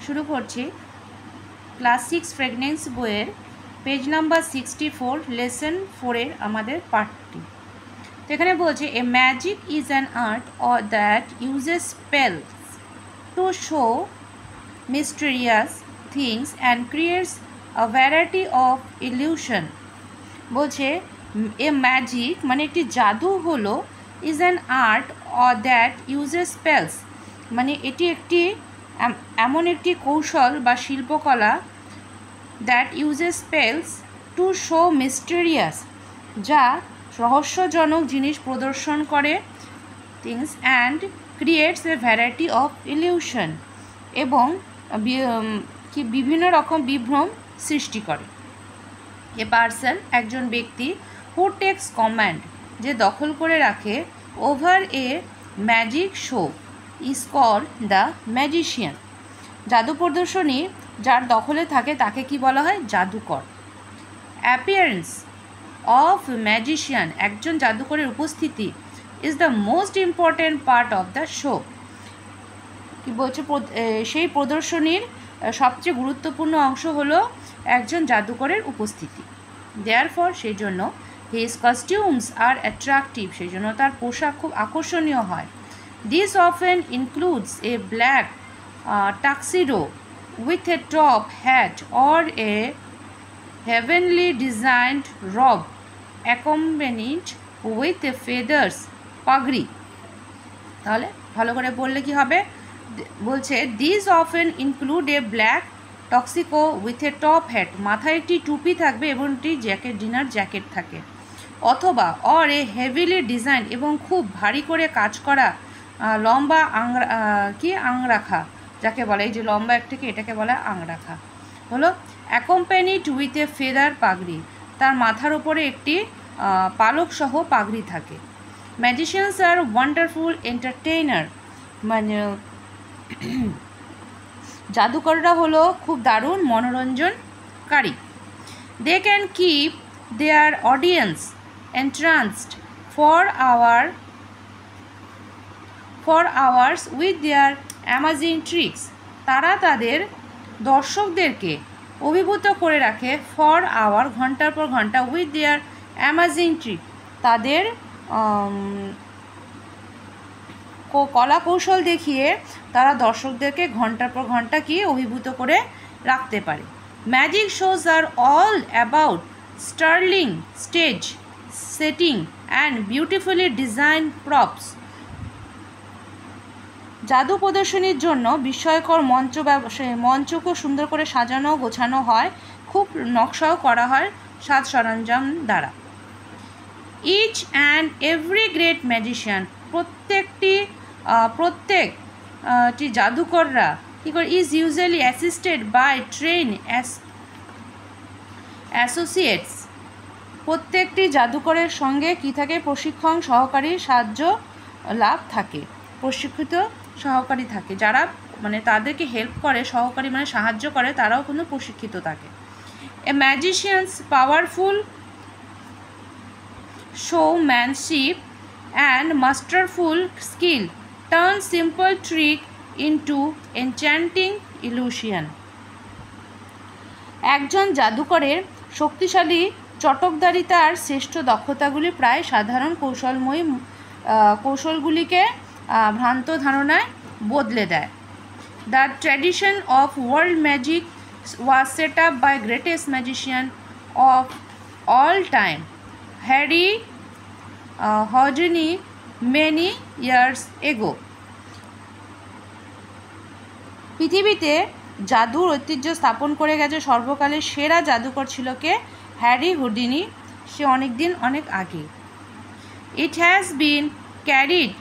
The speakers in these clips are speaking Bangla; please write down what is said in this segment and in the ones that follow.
শুরু করছি ক্লাস 6 প্রেগনেন্স বইয়ের পেজ নাম্বার 64 লেসন 4-এর আমাদের পার্টটি। তো এখানে বলছে a magic is an art or that uses spells to show mysterious things and creates a variety of illusion. বলছে এ ম্যাজিক মানে একটি জাদু হলো is an art or that uses spells মানে এটি একটি এমন একটি কৌশল বা শিল্পকলা that uses spells to show mysterious যা রহস্যজনক জিনিস প্রদর্শন করে things and creates a variety of illusion এবং বিভিন্ন রকম বিভ্রম সৃষ্টি করে। এ পার্সন একজন ব্যক্তি হু টেক্স কমান্ড যে দখল করে রাখে over a magic show is called the magician. জাদু প্রদর্শনী যার দখলে থাকে তাকে কি বলা হয়? জাদুকর। অ্যাপিয়ারেন্স অফ ম্যাজিশিয়ান একজন জাদুকরের উপস্থিতি is the most important part of the show. কি বলছে? সেই প্রদর্শনীর সবচেয়ে গুরুত্বপূর্ণ অংশ হলো একজন জাদুকরের উপস্থিতি। দেয়ারফর সেই জন্য হিজ কস্টিউমস আর অ্যাট্রাকটিভ, সেই জন্য তার পোশাক খুব আকর্ষণীয় হয়। This often includes A black tuxedo with a top hat or a heavenly designed robe accompanied with a feathers pagri। তাহলে ভালো করে বললে কি হবে? বলছে this often include a black tuxedo with a top hat, মাথায় একটি টুপি থাকবে এবং একটি ডিনার জ্যাকেট থাকে, অথবা অর এ হেভিলি ডিজাইন এবং খুব ভারী করে কাজ করা লম্বা আংরাখা যাকে বলে, এই যে লম্বা একটাকে এটাকে বলা আংরাখা হলো। অ্যাকম্প্যানিড উইথ এ ফেদার পাগড়ি, তার মাথার ওপরে একটি পালক সহ পাগড়ি থাকে। ম্যাজিশিয়ানস আর ওয়ান্ডারফুল এন্টারটেইনার, মানে জাদুকররা হলো খুব দারুণ মনোরঞ্জনকারী। They can keep their audience entranced for hours with their amazing tricks, তারা তাদের দর্শকদেরকে অভিভূত করে রাখে ফর আওয়ার, ঘন্টার পর ঘন্টা, উইথ দেয়ার অ্যামাজিং ট্রিক, তাদের কলা কৌশল দেখিয়ে তারা দর্শকদেরকে ঘন্টার পর ঘন্টা কি অভিভূত করে রাখতে পারে। Magic shows are all about sterling stage setting and beautifully design props. জাদু প্রদর্শনীর জন্য বিস্ময়কর মঞ্চকে সুন্দর করে সাজানো গোছানো হয়, খুব নকশাও করা হয় সাজ সরঞ্জাম দ্বারা। Each and every great magician, প্রত্যেকটি জাদুকররা কী করে? Is usually assisted by train associates, প্রত্যেকটি জাদুকরের সঙ্গে কী থাকে? প্রশিক্ষণ সহকারী সাহায্য লাভ থাকে, প্রশিক্ষিত সহকারী থাকে, যারা মানে তাদেরকে হেল্প করে, সহকারী মানে সাহায্য করে, তারাও কিন্তু প্রশিক্ষিত থাকে। A magicians powerful showmanship and masterful skill turn simple trick into enchanting illusion। একজন জাদুকরের শক্তিশালী চটকদারিতা আর শ্রেষ্ঠ দক্ষতাগুলি প্রায় সাধারণ কৌশলগুলিকে ভ্রান্ত ধারণায় বদলে দেয়। The tradition of world magic was set up by greatest magician of all time Harry Houdini many years ago. পৃথিবীতে জাদুর ঐতিহ্য স্থাপন করে গেছে সর্বকালের সেরা জাদুকর ছিল কে? হ্যারি হুডিনি, সে অনেক আগে। It has been carried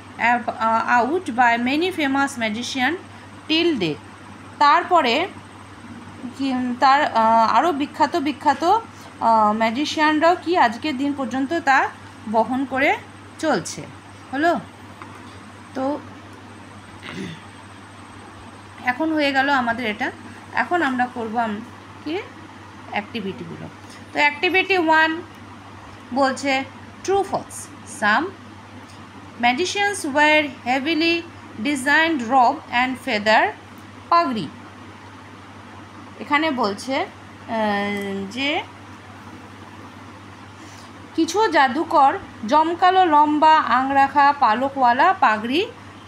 out by many famous magician till day. তারপরে তার আরও বিখ্যাত ম্যাজিশিয়ানরাও কি আজকের দিন পর্যন্ত তা বহন করে চলছে। হলো, তো এখন হয়ে গেল আমাদের এটা। এখন আমরা করব কি অ্যাক্টিভিটিগুলো। তো অ্যাক্টিভিটি 1 বলছে ট্রু ফলস। সাম ম্যাজিশিয়ানস ওয়্যার হেভিলি ডিজাইনড রব অ্যান্ড ফেদার পাগড়ি। এখানে বলছে যে কিছু জাদুকর জমকালো লম্বা আংরাখা পালকওয়ালা পাগড়ি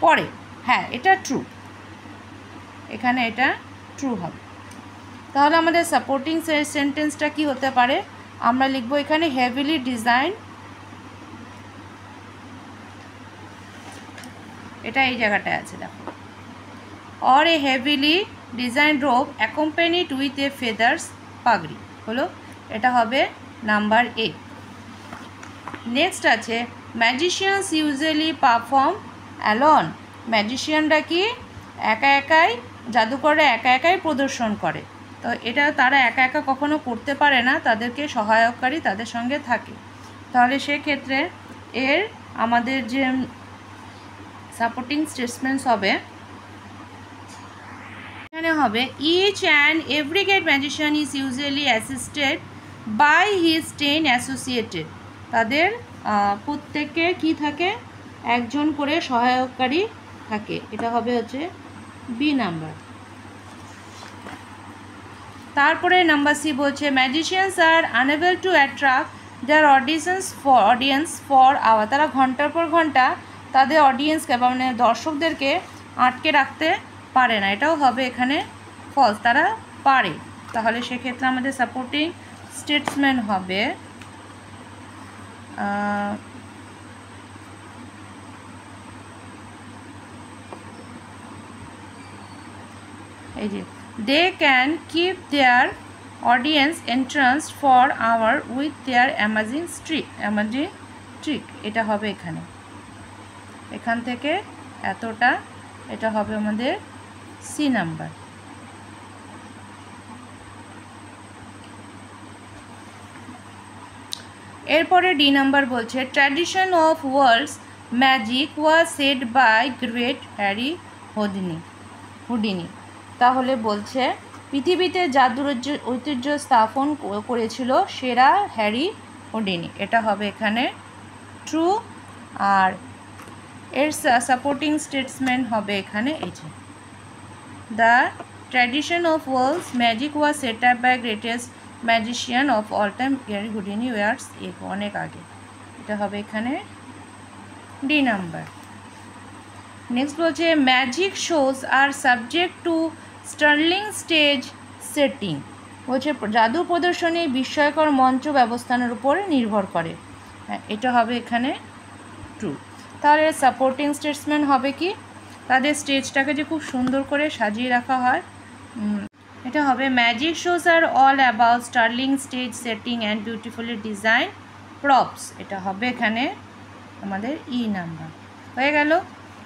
পরে। হ্যাঁ, এটা ট্রু, এখানে এটা ট্রু হবে। তাহলে আমাদের সাপোর্টিং সেন্টেন্সটা কি হতে পারে? আমরা লিখব এখানে হেভিলি ডিজাইন, এটা এই জায়গাটায় আছে দেখো, or a heavily design রোব accompanied with a feathers পাগড়ি হলো, এটা হবে নাম্বার এ। নেক্সট আছে ম্যাজিশিয়ানস ইউজুয়ালি পারফর্ম অ্যালন। ম্যাজিশিয়ানরা কি একা একাই, জাদুকররা একা একাই প্রদর্শন করে। তো এটা তারা একা একা কখনো করতে পারে না, তাদেরকে সহায়ককারী তাদের সঙ্গে থাকে। তাহলে সেক্ষেত্রে এর আমাদের যে সাপোর্টিং স্টেটমেন্টস হবে এখানে হবে each and every great magician is usually assisted by his 10 associated. তাদের প্রত্যেকে কি থাকে, একজন করে সহায়ককারী থাকে, এটা হবে হচ্ছে বি নাম্বার। তারপরে নাম্বার সি বলছে magicians are unable to attract their audience for hour. তারা ঘন্টার পর ঘন্টা তাদের অডিয়েন্সকে বা মানে দর্শকদেরকে আটকে রাখতে পারে না, এটাও হবে এখানে ফলস, তারা পারে। তাহলে সেক্ষেত্রে আমাদের সাপোর্টিং স্টেটমেন্ট হবে এই যে they can keep their audience entranced for hour with their amazing trick, এটা হবে এখানে, এখান থেকে এতটা, এটা হবে আমাদের সি নাম্বার। এরপরে ডি নাম্বার বলছে tradition of world's magic was said by great Harry Houdini. তাহলে বলছে পৃথিবীতে জাদুর ঐতিহ্য স্থাপন করেছিল সেরা হ্যারি হুডিনি, এটা হবে এখানে ট্রু। আর এর সাপোর্টিং স্টেটমেন্ট হবে এখানে এই যে the tradition of world's magic was set up by greatest magician of all time Harry Houdini ওয়ার্স অনেক আগে, এটা হবে এখানে ডি নাম্বার। নেক্সট বলছে magic shows are subject to startling stage setting. বলছে জাদু প্রদর্শনী বিস্ময়কর মঞ্চ ব্যবস্থানের উপরে নির্ভর করে, হ্যাঁ এটা হবে এখানে ট্রু। তাহলে সাপোর্টিং স্টেটমেন্ট হবে কি, তাদের স্টেজটাকে যে খুব সুন্দর করে সাজিয়ে রাখা হয়, এটা হবে magic shows are all about sterling stage setting and beautifully design props, এটা হবে এখানে আমাদের ই নাম্বার। হয়ে গেল।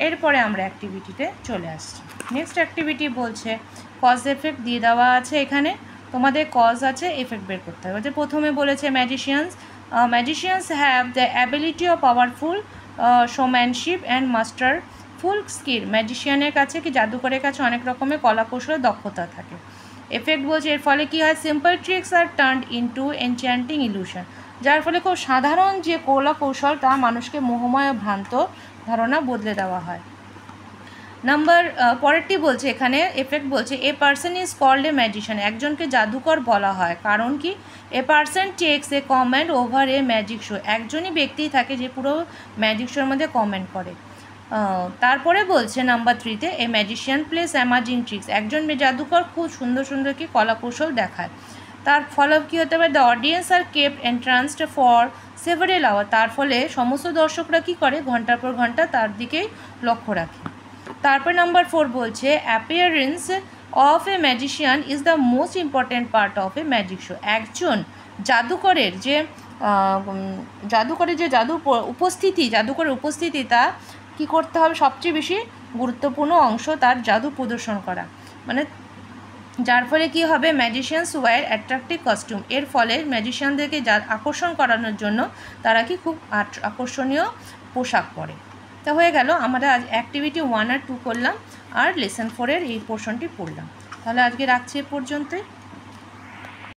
এরপরে আমরা অ্যাক্টিভিটিতে চলে আসছি। নেক্সট অ্যাক্টিভিটি বলছে কজ এফেক্ট দিয়ে দেওয়া আছে, এখানে তোমাদের কজ আছে, এফেক্ট বের করতে হবে। প্রথমে বলেছে magicians have the ability of powerful showmanship and masterful skill. ম্যাজিশিয়ানের কাছে কি জাদুকরের কাছে অনেক রকমের কলা কৌশলের দক্ষতা থাকে। এফেক্ট বলছে এর ফলে কী হয়, সিম্পল ট্রিক্স আর টার্নড ইনটু এনচ্যান্টিং ইলিউশন, যার ফলে খুব সাধারণ যে কলা কৌশল তা মানুষকে মোহময় ভ্রান্ত ধারণা বদলে দেওয়া হয়। পরেরটি বলছে এখানে এফেক্ট বলছে a person is called a magician, একজনকে জাদুকর বলা হয় কারণ কি a person takes a command over a magic show, একজনই ব্যক্তি থাকে যে পুরো ম্যাজিক শোর মধ্যে কমেন্ট করে। তারপরে বলছে নাম্বার 3-তে a magician plays amazing tricks, একজন জাদুকর খুব সুন্দর সুন্দর কি কলা কৌশল দেখায়। তার ফলে কী হতে পারে, the audience are kept entranced for several hour, তার ফলে সমস্ত দর্শকরা কী করে ঘন্টার পর ঘন্টা তার দিকেই লক্ষ্য রাখে। তারপর নাম্বার 4 বলছে appearance of A magician is the most important part of A magic show, একজন জাদুকরের যে জাদুকরের উপস্থিতি তা কী করতে হবে, সবচেয়ে বেশি গুরুত্বপূর্ণ অংশ তার জাদু প্রদর্শন করা, মানে যার ফলে কী হবে ম্যাজিশিয়ানস ওয়্যার অ্যাট্রাকটিভ কস্টিউম, এর ফলে ম্যাজিশিয়ানদেরকে আকর্ষণ করানোর জন্য তারা কি খুব আকর্ষণীয় পোশাক পরে। তা হয়ে গেল, আমরা আজ অ্যাক্টিভিটি 1 আর 2 করলাম আর লেসন 4-এর এই পোর্শনটি পড়লাম। তাহলে আজকে রাখছি এ পর্যন্তই।